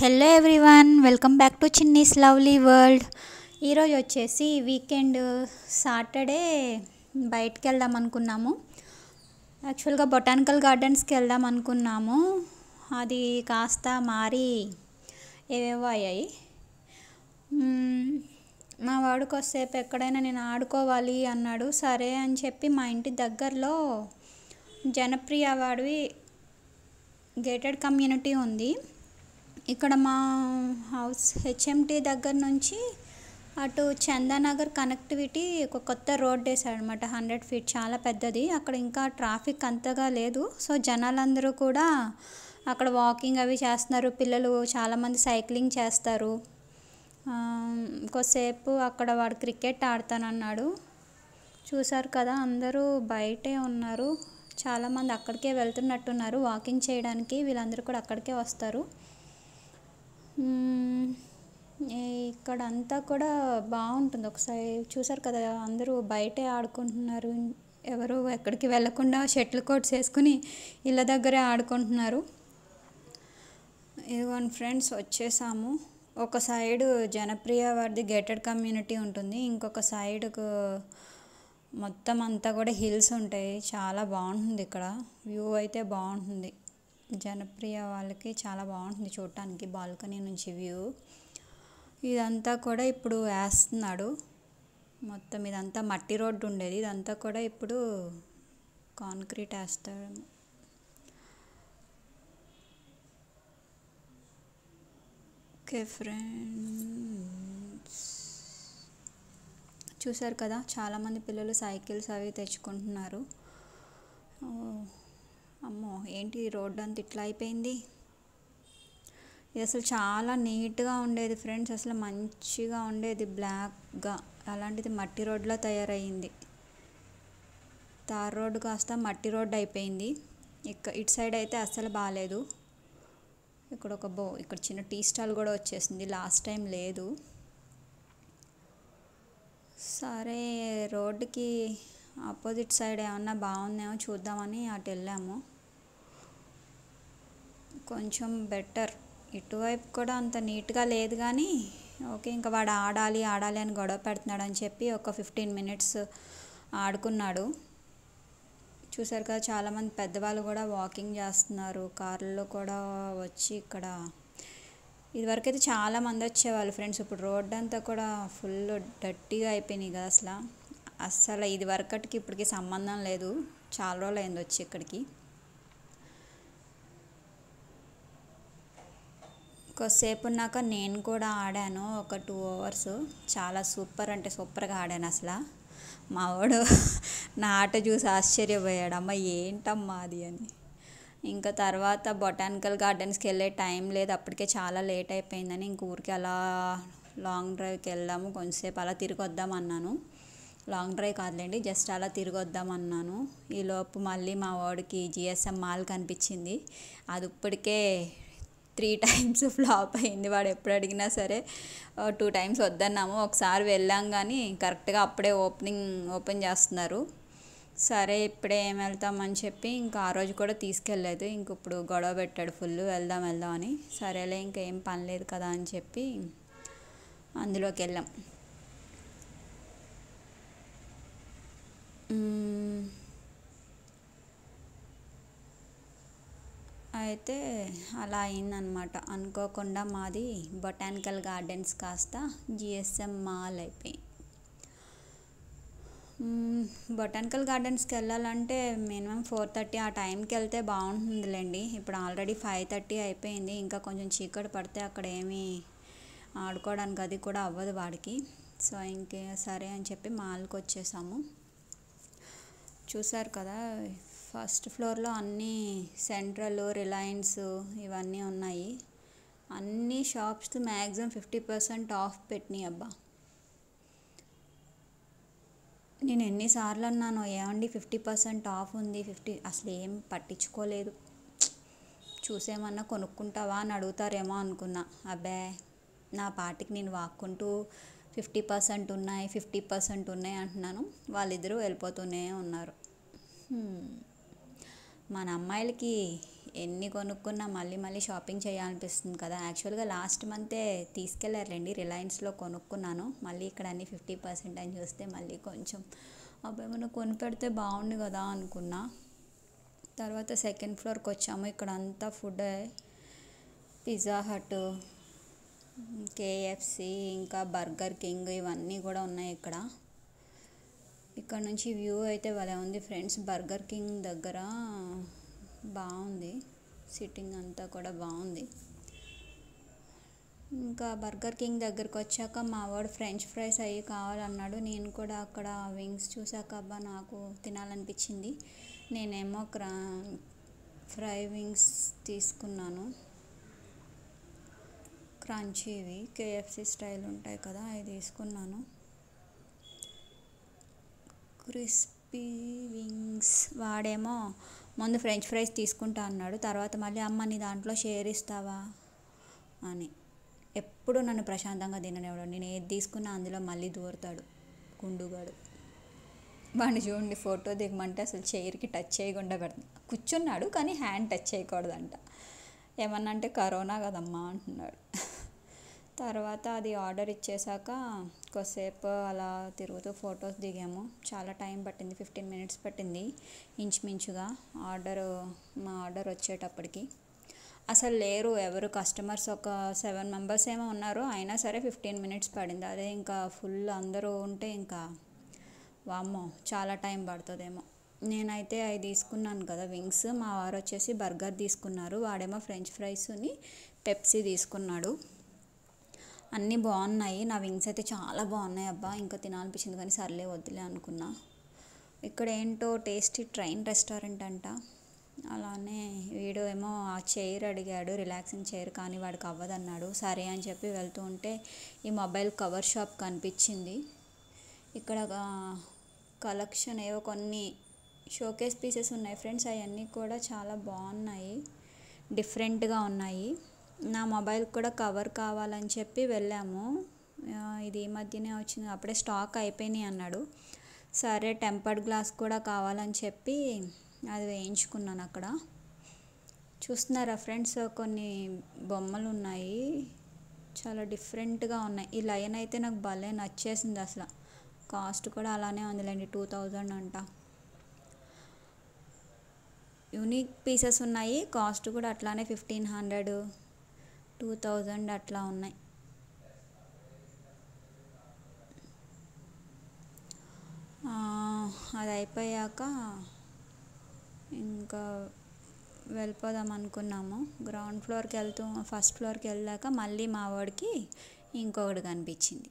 Hello everyone, welcome back to Chinni's lovely world. ఈరోజు వచ్చేసి weekend Saturday బయటికి వెళ్దాం అనుకున్నాము. యాక్చువల్గా బొటానికల్ గార్డెన్స్కి వెళ్దాం అనుకున్నాము. అది కాస్త మారి ఏవేవో అయ్యాయి. మా వాడు కొద్దిసేపు ఎక్కడైనా నేను ఆడుకోవాలి అన్నాడు. సరే అని చెప్పి మా ఇంటి దగ్గరలో జనప్రియ వాడివి గేటెడ్ కమ్యూనిటీ ఉంది. ఇక్కడ మా హౌస్ హెచ్ఎంటీ దగ్గర నుంచి అటు చందానగర్ కనెక్టివిటీ ఒక కొత్త రోడ్ వేసాడనమాట. 100 feet చాలా పెద్దది. అక్కడ ఇంకా ట్రాఫిక్ అంతగా లేదు. సో జనాలందరూ కూడా అక్కడ వాకింగ్ అవి చేస్తున్నారు. పిల్లలు చాలామంది సైక్లింగ్ చేస్తారు. కొద్దిసేపు అక్కడ వాడు క్రికెట్ ఆడతానన్నాడు. చూసారు కదా, అందరూ బయటే ఉన్నారు. చాలామంది అక్కడికే వెళ్తున్నట్టున్నారు వాకింగ్ చేయడానికి. వీళ్ళందరూ కూడా అక్కడికే వస్తారు. ఇక్కడ అంతా కూడా బాగుంటుంది. ఒకసారి చూసారు కదా, అందరూ బయటే ఆడుకుంటున్నారు. ఎవరు ఎక్కడికి వెళ్ళకుండా షటిల్ కోర్ట్స్ వేసుకుని ఇళ్ళ దగ్గరే ఆడుకుంటున్నారు. ఇదిగోండి ఫ్రెండ్స్, వచ్చేసాము. ఒక సైడు జనప్రియ వారిది గేటెడ్ కమ్యూనిటీ ఉంటుంది. ఇంకొక సైడ్కు మొత్తం అంతా కూడా హిల్స్ ఉంటాయి. చాలా బాగుంటుంది. ఇక్కడ వ్యూ అయితే బాగుంటుంది. జనప్రియ వాళ్ళకి చాలా బాగుంటుంది చూడటానికి బాల్కనీ నుంచి వ్యూ. ఇదంతా కూడా ఇప్పుడు వేస్తున్నాడు. మొత్తం ఇదంతా మట్టి రోడ్డు ఉండేది. ఇదంతా కూడా ఇప్పుడు కాంక్రీట్ వేస్తాడు. ఓకే ఫ్రెండ్స్, చూసారు కదా, చాలామంది పిల్లలు సైకిల్స్ అవి తెచ్చుకుంటున్నారు. అమ్మో, ఏంటి రోడ్డు అంతా ఇట్లా అయిపోయింది. ఇది అసలు చాలా నీట్గా ఉండేది ఫ్రెండ్స్. అసలు మంచిగా ఉండేది బ్లాక్గా. అలాంటిది మట్టి రోడ్లా తయారయ్యింది. తార్ రోడ్డు కాస్త మట్టి రోడ్డు అయిపోయింది. ఇటు సైడ్ అయితే అస్సలు బాగాలేదు. ఇక్కడ ఇక్కడ చిన్న టీ స్టాల్ కూడా వచ్చేసింది. లాస్ట్ టైం లేదు. సరే, రోడ్డుకి ఆపోజిట్ సైడ్ ఏమన్నా బాగుందేమో చూద్దామని అటు వెళ్ళాము. కొంచెం బెటర్. ఇటువైపు కూడా అంత నీట్గా లేదు కానీ ఓకే. ఇంకా వాడు ఆడాలి అని గొడవ పెడుతున్నాడు అని చెప్పి ఒక 15 minutes ఆడుకున్నాడు. చూసారు కదా, చాలామంది పెద్దవాళ్ళు కూడా వాకింగ్ చేస్తున్నారు. కార్లలో కూడా వచ్చి ఇక్కడ ఇదివరకైతే చాలామంది వచ్చేవాళ్ళు ఫ్రెండ్స్. ఇప్పుడు రోడ్డు అంతా కూడా ఫుల్ డర్టీగా అయిపోయినాయి కదా. అస్సలు ఇది వరకటికి ఇప్పటికి సంబంధం లేదు. చాలా రోజులు అయింది వచ్చి ఇక్కడికి. కొద్దిసేపు ఉన్నాక నేను కూడా ఆడాను ఒక 2 hours. చాలా సూపర్ అంటే సూపర్గా ఆడాను. అసలు మా వాడు నా ఆట చూసి ఆశ్చర్యపోయాడు, అమ్మ ఏంటమ్మా అది అని. ఇంకా తర్వాత బొటానికల్ గార్డెన్స్కి వెళ్ళే టైం లేదు, అప్పటికే చాలా లేట్ అయిపోయిందని ఇంక ఊరికి అలా లాంగ్ డ్రైవ్కి వెళ్దాము, కొంచెంసేపు అలా తిరిగి వద్దామన్నాను. లాంగ్ డ్రైవ్ కాదులేండి, జస్ట్ అలా తిరిగి వద్దామన్నాను. ఈలోపు మళ్ళీ మా వాడికి జిఎస్ఎం మాల్ కనిపించింది. అది ఇప్పటికే 3 times ఫ్లాప్ అయింది. వాడు ఎప్పుడు అడిగినా సరే 2 times వద్దన్నాము. ఒకసారి వెళ్ళాం కానీ కరెక్ట్గా అప్పుడే ఓపెన్ చేస్తున్నారు. సరే ఇప్పుడే ఏం వెళ్తామని చెప్పి ఇంకా ఆ రోజు కూడా తీసుకెళ్ళలేదు. ఇంక ఇప్పుడు గొడవ పెట్టాడు ఫుల్, వెళ్దాం అని. సరేలే, ఇంకేం పని లేదు కదా అని చెప్పి అందులోకి వెళ్ళాం. అయితే అలా అయిందనమాట. అనుకోకుండా మాది బొటానికల్ గార్డెన్స్ కాస్త జిఎస్ఎం మాల్ అయిపోయింది. బొటానికల్ గార్డెన్స్కి వెళ్ళాలంటే మినిమం 4:30 ఆ టైంకి వెళ్తే బాగుంటుందిలేండి. ఇప్పుడు ఆల్రెడీ 5:30 అయిపోయింది. ఇంకా కొంచెం చీకటి పడితే అక్కడ ఏమీ ఆడుకోవడానికి అది కూడా అవ్వదు వాడికి. సో ఇంకే సరే అని చెప్పి మాల్కి వచ్చేసాము. చూసారు కదా, ఫస్ట్ ఫ్లోర్లో అన్నీ సెంట్రల్, రిలయన్స్ ఇవన్నీ ఉన్నాయి. అన్ని షాప్స్ మ్యాక్సిమం 50% ఆఫ్ పెట్టినాయి. అబ్బా, నేను ఎన్నిసార్లు అన్నాను, ఏమండి 50% ఆఫ్ ఉంది, అసలు ఏం పట్టించుకోలేదు. చూసేమన్నా కొనుక్కుంటావా అని అడుగుతారేమో అనుకున్నా. అబ్బే, నా పాటికి నేను వాక్కుంటూ 50% ఉన్నాయి 50% ఉన్నాయి అంటున్నాను. వాళ్ళిద్దరూ వెళ్ళిపోతూనే ఉన్నారు. మన అమ్మాయిలకి ఎన్ని కొనుక్కున్నా మళ్ళీ మళ్ళీ షాపింగ్ చేయాలనిపిస్తుంది కదా. యాక్చువల్గా లాస్ట్ మంతే తీసుకెళ్ళారులేండి, రిలయన్స్లో కొనుక్కున్నాను. మళ్ళీ ఇక్కడ అన్ని 50% అని చూస్తే మళ్ళీ కొంచెం అబ్బాయి ఏమైనా కొనిపెడితే బాగుండు కదా అనుకున్నా. తర్వాత సెకండ్ ఫ్లోర్కి వచ్చాము. ఇక్కడ అంతా ఫుడ్, పిజ్జా హట్, కేఎఫ్సి, ఇంకా బర్గర్ కింగ్ ఇవన్నీ కూడా ఉన్నాయి ఇక్కడ. ఇక్కడ నుంచి వ్యూ అయితే భలే ఉంది ఫ్రెండ్స్. బర్గర్ కింగ్ దగ్గర బాగుంది, సిట్టింగ్ అంతా కూడా బాగుంది. ఇంకా బర్గర్ కింగ్ దగ్గరికి వచ్చాక మా వాడు ఫ్రెంచ్ ఫ్రైస్ అవి కావాలన్నాడు. నేను కూడా అక్కడ వింగ్స్ చూసాక అబ్బా నాకు తినాలనిపించింది. నేనేమో ఫ్రై వింగ్స్ తీసుకున్నాను, క్రంచీవి, కేఎఫ్సి స్టైల్ ఉంటాయి కదా అవి తీసుకున్నాను. Crispy wings. వాడేమో ముందు ఫ్రెంచ్ ఫ్రైస్ తీసుకుంటా అన్నాడు, తర్వాత మళ్ళీ అమ్మ నీ దాంట్లో షేర్ ఇస్తావా అని. ఎప్పుడు నన్ను ప్రశాంతంగా తిననివ్వడు. నేను ఏది తీసుకున్నా అందులో మళ్ళీ దూరతాడు గుండుగాడు. వాడిని చూడండి, ఫోటో దిగమంటే అసలు చైర్కి టచ్ చేయకుండా పెడుతుంది. కూర్చున్నాడు కానీ హ్యాండ్ టచ్ చేయకూడదంట. ఏమన్నా అంటే కరోనా కదమ్మా అంటున్నాడు. తర్వాత అది ఆర్డర్ ఇచ్చేసాక కొద్దిసేపు అలా తిరుగుతూ ఫొటోస్ దిగాము. చాలా టైం పట్టింది, 15 minutes పట్టింది ఇంచుమించుగా మా ఆర్డర్ వచ్చేటప్పటికి. అసలు లేరు ఎవరు కస్టమర్స్, ఒక 7 members ఏమో ఉన్నారు. అయినా సరే 15 minutes పడింది. అదే ఇంకా ఫుల్ అందరూ ఉంటే ఇంకా వామ్మో చాలా టైం పడుతుందేమో. నేనైతే అవి తీసుకున్నాను కదా వింగ్స్, మా వారు వచ్చేసి బర్గర్ తీసుకున్నారు. వాడేమో ఫ్రెంచ్ ఫ్రైస్ని పెప్సీ తీసుకున్నాడు. అన్నీ బాగున్నాయి. నా వింగ్స్ అయితే చాలా బాగున్నాయి అబ్బా, ఇంకా తినాలనిపించింది కానీ సర్లే వద్దులే అనుకున్నా. ఇక్కడ ఏంటో టేస్టీ ట్రైన్ రెస్టారెంట్ అంట. అలానే వీడు ఏమో ఆ చైర్ అడిగాడు, రిలాక్సింగ్ చైర్, కానీ వాడికి అవ్వదన్నాడు. సరే అని చెప్పి వెళ్తూ ఉంటే ఈ మొబైల్ కవర్ షాప్ కనిపించింది. ఇక్కడ కలెక్షన్ ఏవో కొన్ని షోకేస్ పీసెస్ ఉన్నాయి ఫ్రెండ్స్. అవన్నీ కూడా చాలా బాగున్నాయి, డిఫరెంట్గా ఉన్నాయి. నా మొబైల్ కూడా కవర్ కావాలని చెప్పి వెళ్ళాము. ఇది ఈ మధ్యనే వచ్చింది, అప్పుడే స్టాక్ అయిపోయినాయి అన్నాడు. సరే టెంపర్డ్ గ్లాస్ కూడా కావాలని చెప్పి అది వేయించుకున్నాను అక్కడ. చూస్తున్నారా ఫ్రెండ్స్, కొన్ని బొమ్మలు ఉన్నాయి, చాలా డిఫరెంట్గా ఉన్నాయి. ఈ లయన్ అయితే నాకు భలే నచ్చేసింది అసలు. కాస్ట్ కూడా అలానే ఉందిలేండి, 2000 అంట. యూనిక్ పీసెస్ ఉన్నాయి, కాస్ట్ కూడా అట్లానే 1500, 2000 అట్లా ఉన్నాయి. అది అయిపోయాక ఇంకా వెళ్ళిపోదాం అనుకున్నాము. గ్రౌండ్ ఫ్లోర్కి ఫస్ట్ ఫ్లోర్కి వెళ్ళాక మళ్ళీ మా వాడికి ఇంకొకటి కనిపించింది.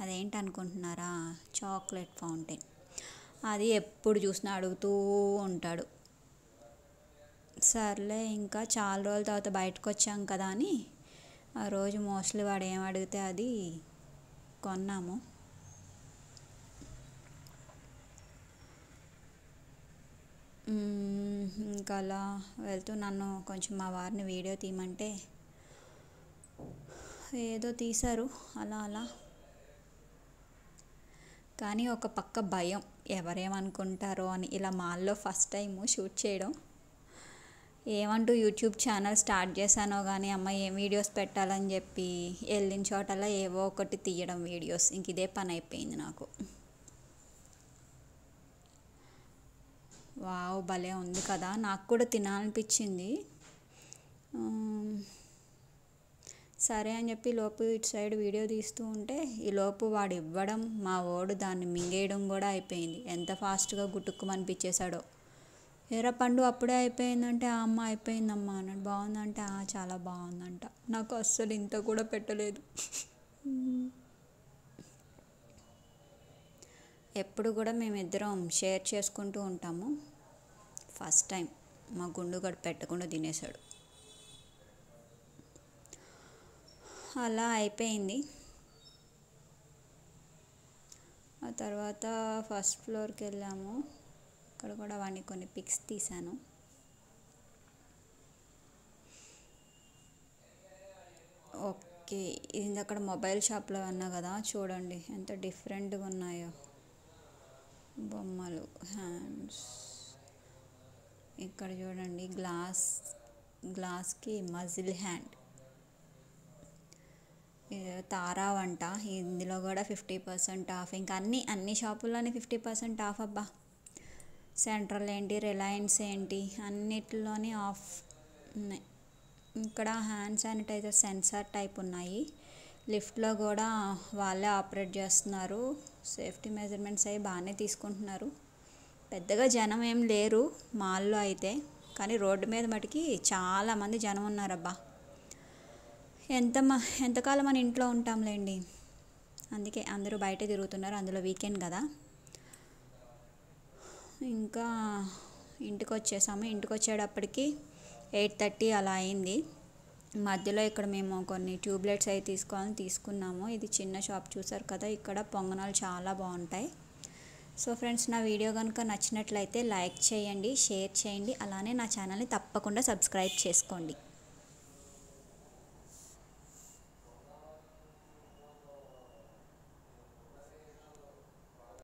అదేంటి అనుకుంటున్నారా, చాక్లెట్ ఫౌంటైన్. అది ఎప్పుడు చూసినా అడుగుతూ ఉంటాడు. సర్లే ఇంకా చాలా రోజుల తర్వాత బయటకు వచ్చాం కదా అని ఆ రోజు మోస్ట్లీ వాడు ఏం అడిగితే అది కొన్నాము. ఇంకా అలా వెళ్తూ నన్ను కొంచెం మా వారిని వీడియో తీయమంటే ఏదో తీశారు అలా అలా. కానీ ఒక పక్క భయం, ఎవరేమనుకుంటారో అని. ఇలా మాల్లో ఫస్ట్ టైం షూట్ చేయడం. ఏమంటూ యూట్యూబ్ ఛానల్ స్టార్ట్ చేశానో కానీ అమ్మ ఏం వీడియోస్ పెట్టాలని చెప్పి వెళ్ళిన చోటలా ఏవో ఒకటి తీయడం వీడియోస్, ఇంక ఇదే పని అయిపోయింది నాకు. వావ్ భలే ఉంది కదా, నాకు కూడా తినాలనిపించింది. సరే అని చెప్పి లోపు ఇటు సైడ్ వీడియో తీస్తూ ఉంటే ఈ లోపు వాడు ఇవ్వడం, మా వాడు దాన్ని మింగేయడం కూడా అయిపోయింది. ఎంత ఫాస్ట్గా గుట్టుక్కుమనిపించేశాడో. ఎర్ర పండు అప్పుడే అయిపోయిందంటే ఆ అమ్మ అయిపోయిందమ్మా అన్నాడు. బాగుందంటే చాలా బాగుందంట. నాకు అస్సలు ఇంత కూడా పెట్టలేదు. ఎప్పుడు కూడా మేమిద్దరం షేర్ చేసుకుంటూ ఉంటాము. ఫస్ట్ టైం మా గుండుగడు పెట్టకుండా తినేశాడు. అలా అయిపోయింది. ఆ తర్వాత ఫస్ట్ ఫ్లోర్కి వెళ్ళాము. ఇక్కడ కూడా వాడిని కొన్ని పిక్స్ తీశాను. ఓకే, ఇది అక్కడ మొబైల్ షాప్లో అన్నా కదా, చూడండి ఎంత డిఫరెంట్గా ఉన్నాయో బొమ్మలు, హ్యాండ్స్. ఇక్కడ చూడండి గ్లాస్కి మజిల్ హ్యాండ్, తారా వంట, ఇందులో కూడా 50% ఆఫ్. ఇంకా అన్ని షాపుల్లోనే 50% ఆఫ్ అబ్బా. సెంట్రల్ ఏంటి, రిలయన్స్ ఏంటి, అన్నిటిలోనే ఆఫ్ ఉన్నాయి. ఇక్కడ హ్యాండ్ శానిటైజర్ సెన్సార్ టైప్ ఉన్నాయి. లిఫ్ట్లో కూడా వాళ్ళే ఆపరేట్ చేస్తున్నారు. సేఫ్టీ మెజర్మెంట్స్ అవి బాగానే తీసుకుంటున్నారు. పెద్దగా జనం ఏం లేరు మాల్లో అయితే, కానీ రోడ్డు మీద మటుకి చాలామంది జనం ఉన్నారబ్బా. ఎంతకాలం మన ఇంట్లో ఉంటాంలేండి, అందుకే అందరూ బయట తిరుగుతున్నారు. అందులో వీకెండ్ కదా. ఇంకా ఇంటికి వచ్చేసాము. ఇంటికి వచ్చేటప్పటికి 8:30 అలా అయింది. మధ్యలో ఇక్కడ మేము కొన్ని ట్యూబ్లైట్స్ అవి తీసుకున్నాము. ఇది చిన్న షాప్, చూసారు కదా. ఇక్కడ పొంగనాలు చాలా బాగుంటాయి. సో ఫ్రెండ్స్, నా వీడియో కనుక నచ్చినట్లయితే లైక్ చేయండి, షేర్ చేయండి, అలానే నా ఛానల్ని తప్పకుండా సబ్స్క్రైబ్ చేసుకోండి.